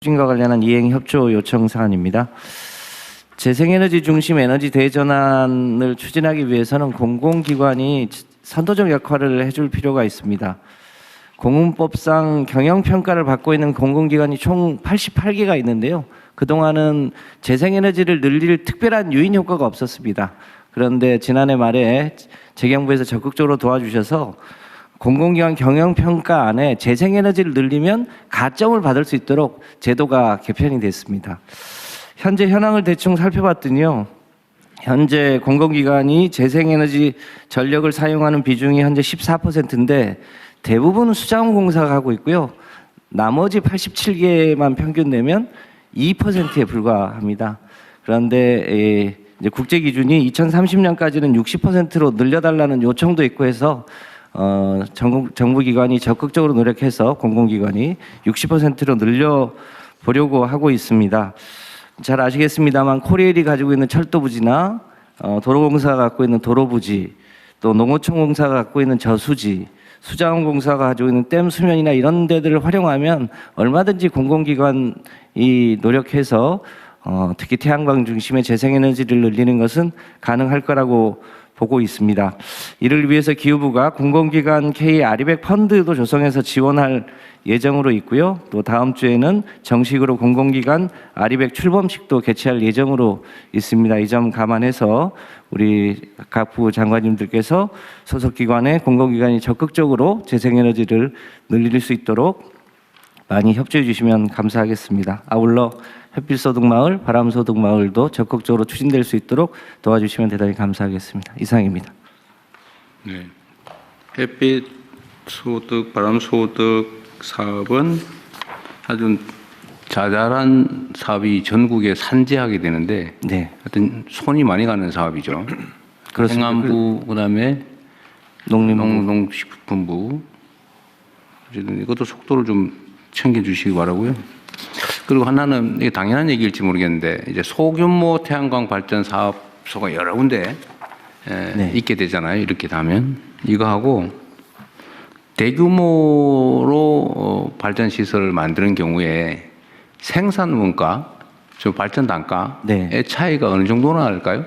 추진과 관련한 이행 협조 요청 사안입니다. 재생에너지 중심 에너지 대전환을 추진하기 위해서는 공공기관이 선도적 역할을 해줄 필요가 있습니다. 공문법상 경영평가를 받고 있는 공공기관이 총 88개가 있는데요. 그동안은 재생에너지를 늘릴 특별한 유인 효과가 없었습니다. 그런데 지난해 말에 재경부에서 적극적으로 도와주셔서 공공기관 경영평가 안에 재생에너지를 늘리면 가점을 받을 수 있도록 제도가 개편이 됐습니다. 현재 현황을 대충 살펴봤더니요. 현재 공공기관이 재생에너지 전력을 사용하는 비중이 현재 14%인데 대부분 수자원공사가 하고 있고요. 나머지 87개만 평균 내면 2%에 불과합니다. 그런데 이제 국제 기준이 2030년까지는 60%로 늘려달라는 요청도 있고 해서 정부 기관이 적극적으로 노력해서 공공기관이 60%로 늘려보려고 하고 있습니다. 잘 아시겠습니다만 코레일이 가지고 있는 철도부지나 도로공사가 갖고 있는 도로부지, 또 농어촌공사가 갖고 있는 저수지, 수자원공사가 가지고 있는 댐 수면이나 이런 데들을 활용하면 얼마든지 공공기관이 노력해서 특히 태양광 중심의 재생에너지를 늘리는 것은 가능할 거라고 보고 있습니다. 이를 위해서 기후부가 공공기관 K 아리백 펀드도 조성해서 지원할 예정으로 있고요. 또 다음 주에는 정식으로 공공기관 아리백 출범식도 개최할 예정으로 있습니다. 이 점 감안해서 우리 각 부 장관님들께서 소속기관의 공공기관이 적극적으로 재생에너지를 늘릴 수 있도록 많이 협조해 주시면 감사하겠습니다. 아울러 햇빛소득마을, 바람소득마을도 적극적으로 추진될 수 있도록 도와주시면 대단히 감사하겠습니다. 이상입니다. 네, 햇빛소득, 바람소득 사업은 아주 자잘한 사업이 전국에 산재하게 되는데, 네, 하여튼 손이 많이 가는 사업이죠. 그렇습니다. 행안부, 그다음에 농림부, 농식품부, 이것도 속도를 좀 챙겨주시기 바라고요. 그리고 하나는 이게 당연한 얘기일지 모르겠는데 이제 소규모 태양광 발전 사업소가 여러 군데 네. 있게 되잖아요. 이렇게 되면 이거하고 대규모로 발전 시설을 만드는 경우에 생산 원가, 저 발전 단가의 네. 차이가 어느 정도나 할까요?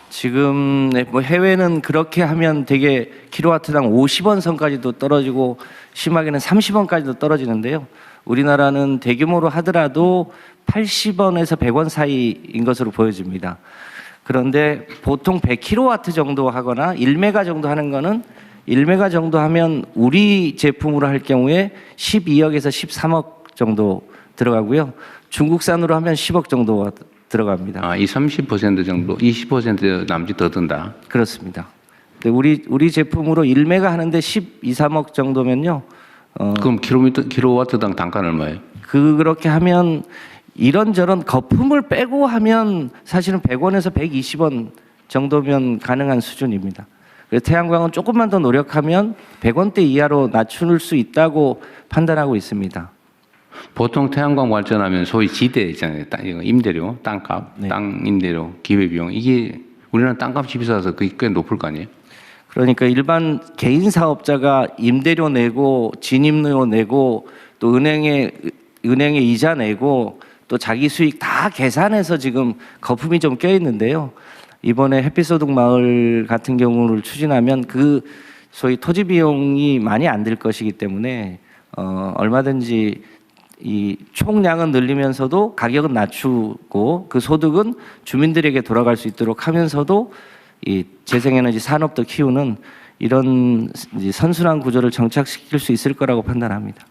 지금 뭐 해외는 그렇게 하면 되게 킬로와트당 50원 선까지도 떨어지고 심하게는 30원까지도 떨어지는데요. 우리나라는 대규모로 하더라도 80원에서 100원 사이인 것으로 보여집니다. 그런데 보통 100kW 정도 하거나 1메가 정도 하는 거는 1메가 정도 하면 우리 제품으로 할 경우에 12억에서 13억 정도 들어가고요. 중국산으로 하면 10억 정도 들어갑니다. 아, 이 30% 정도, 20% 남짓 더 든다. 그렇습니다. 우리 제품으로 1메가 하는데 12, 3억 정도면요. 그럼 킬로와트당 단가는 얼마예요? 그렇게 하면 이런저런 거품을 빼고 하면 사실은 100원에서 120원 정도면 가능한 수준입니다. 그래서 태양광은 조금만 더 노력하면 100원대 이하로 낮출 수 있다고 판단하고 있습니다. 보통 태양광 발전하면 소위 지대 있잖아요. 임대료, 땅값, 네. 땅 임대료, 기회비용. 이게 우리나라 땅값이 비싸서 그게 꽤 높을 거 아니에요? 그러니까 일반 개인 사업자가 임대료 내고 진입료 내고 또 은행에 이자 내고 또 자기 수익 다 계산해서 지금 거품이 좀 껴 있는데요. 이번에 햇빛소득 마을 같은 경우를 추진하면 그 소위 토지 비용이 많이 안 들 것이기 때문에 얼마든지 이 총량은 늘리면서도 가격은 낮추고 그 소득은 주민들에게 돌아갈 수 있도록 하면서도 이 재생에너지 산업도 키우는 이런 선순환 구조를 정착시킬 수 있을 거라고 판단합니다.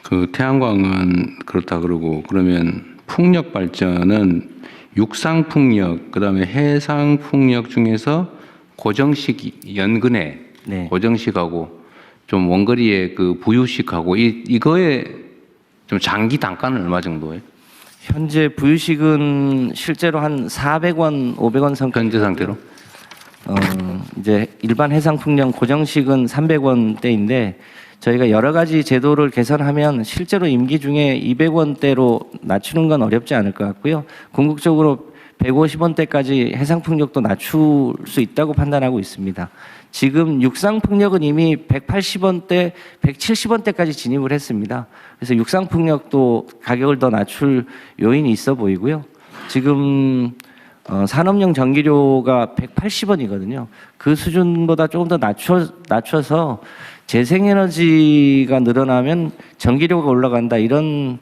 그 태양광은 그렇다 그러고 그러면 풍력 발전은 육상 풍력, 그다음에 해상 풍력 중에서 고정식 연근해, 네. 고정식하고 좀 원거리의 그 부유식하고 이거에 좀 장기 단가는 얼마 정도예요? 현재 부유식은 실제로 한 400원, 500원 선까지 현재 상태로? 이제 일반 해상 풍력 고정식은 300원대인데 저희가 여러 가지 제도를 개선하면 실제로 임기 중에 200원대로 낮추는 건 어렵지 않을 것 같고요. 궁극적으로 150원대까지 해상 풍력도 낮출 수 있다고 판단하고 있습니다. 지금 육상풍력은 이미 180원대, 170원대까지 진입을 했습니다. 그래서 육상풍력도 가격을 더 낮출 요인이 있어 보이고요. 지금 산업용 전기료가 180원이거든요. 그 수준보다 조금 더 낮춰서 재생에너지가 늘어나면 전기료가 올라간다 이런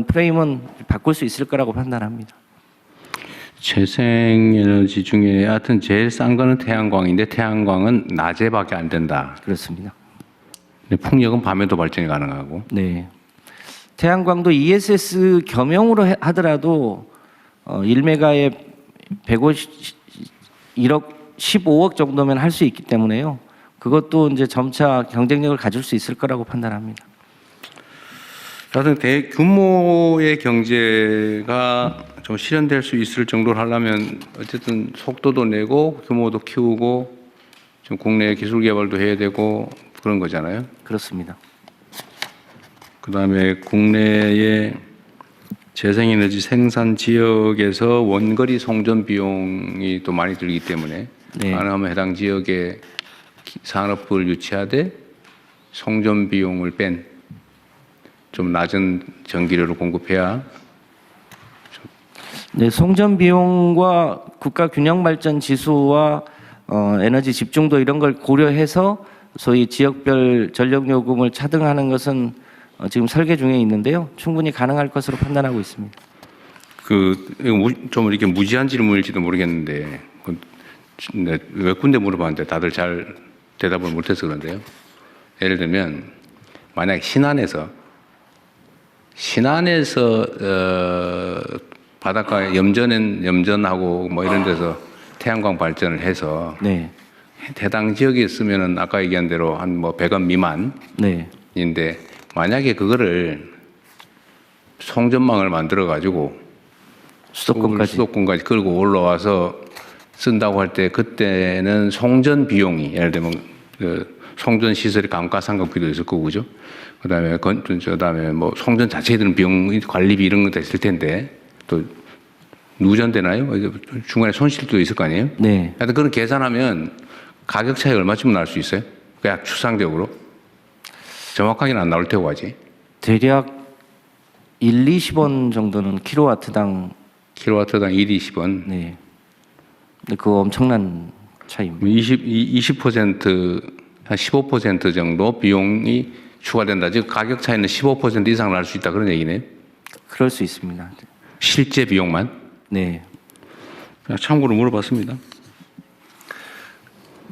프레임은 바꿀 수 있을 거라고 판단합니다. 재생에너지 중에 하여튼 제일 싼 거는 태양광인데 태양광은 낮에밖에 안 된다. 그렇습니다. 근데 풍력은 밤에도 발전이 가능하고. 네. 태양광도 ESS 겸용으로 하더라도 1메가에 1억 15억 정도면 할 수 있기 때문에요. 그것도 이제 점차 경쟁력을 가질 수 있을 거라고 판단합니다. 하여튼 대규모의 경제가 좀 실현될 수 있을 정도로 하려면 어쨌든 속도도 내고 규모도 키우고 좀 국내 기술 개발도 해야 되고 그런 거잖아요. 그렇습니다. 그다음에 국내의 재생에너지 생산 지역에서 원거리 송전 비용이 또 많이 들기 때문에 네. 가능하면 해당 지역에 산업부를 유치하되 송전 비용을 뺀 좀 낮은 전기료를 공급해야. 네, 송전 비용과 국가 균형 발전 지수와 에너지 집중도 이런 걸 고려해서 소위 지역별 전력 요금을 차등하는 것은 지금 설계 중에 있는데요. 충분히 가능할 것으로 판단하고 있습니다. 좀 이렇게 무지한 질문일지도 모르겠는데 몇 군데 물어봤는데 다들 잘 대답을 못해서 그런데요. 예를 들면 만약 신안에서 바닷가에 염전하고 뭐 이런 데서 태양광 발전을 해서 네. 해당 지역에 있으면은 아까 얘기한 대로 한 뭐 100원 미만인데 네. 만약에 그거를 송전망을 만들어 가지고 수도권까지 끌고 올라와서 쓴다고 할 때 그때는 송전 비용이 예를 들면 그 송전 시설의 감가상각비도 있을 거고 그죠? 그다음에 뭐 송전 자체에 드는 비용 관리비 이런 것도 있을 텐데 또 누전되나요? 중간에 손실도 있을 거 아니에요? 네. 하여튼 그런 계산하면 가격 차이 얼마쯤 날 수 있어요? 그냥 추상적으로 정확하게는 안 나올 테고 하지. 대략 1, 20원 정도는 킬로와트당 1, 20원. 네. 근데 그거 엄청난 차이입니다. 20% 한 15% 정도 비용이 추가된다. 즉 가격 차이는 15% 이상 날 수 있다 그런 얘기네요. 그럴 수 있습니다. 실제 비용만. 네. 그냥 참고로 물어봤습니다.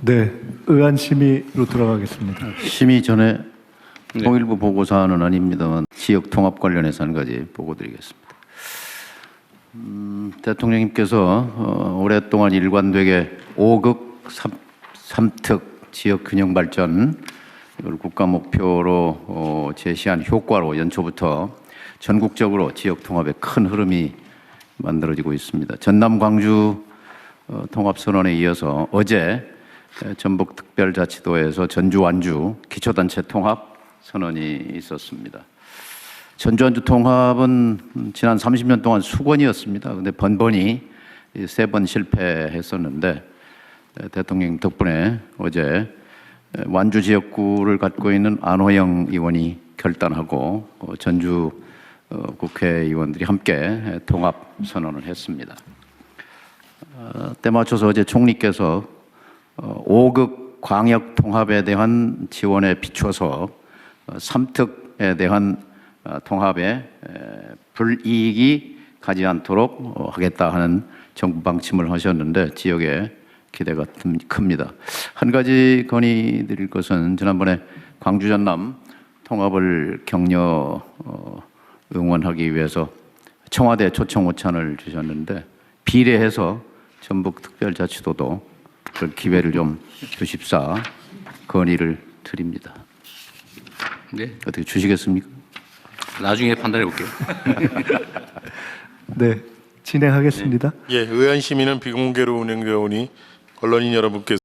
네, 의안 심의로 들어가겠습니다. 심의 전에 네. 통일부 보고사항은 아닙니다만 지역 통합 관련해서 한 가지 보고 드리겠습니다. 대통령님께서 오랫동안 일관되게 5극 3특 지역 균형 발전 이걸 국가 목표로 제시한 효과로 연초부터 전국적으로 지역 통합의 큰 흐름이 만들어지고 있습니다. 전남 광주 통합 선언에 이어서 어제 전북특별자치도에서 전주 완주 기초단체 통합 선언이 있었습니다. 전주 완주 통합은 지난 30년 동안 수건이었습니다. 그런데 번번이 3번 실패했었는데 대통령 덕분에 어제 완주 지역구를 갖고 있는 안호영 의원이 결단하고 전주 국회의원들이 함께 통합 선언을 했습니다. 때 맞춰서 어제 총리께서 5극 광역 통합에 대한 지원에 비춰서 3특에 대한 통합에 불이익이 가지 않도록 하겠다 하는 정부 방침을 하셨는데 지역에 기대가 큽니다. 한 가지 건의드릴 것은 지난번에 광주 전남 통합을 격려 응원하기 위해서 청와대 초청 오찬을 주셨는데 비례해서 전북특별자치도도 그 기회를 좀 주십사 건의를 드립니다. 네. 어떻게 주시겠습니까? 나중에 판단해 볼게요. 네, 진행하겠습니다. 예, 의안 심의는 비공개로 운영되오니 언론인 여러분께서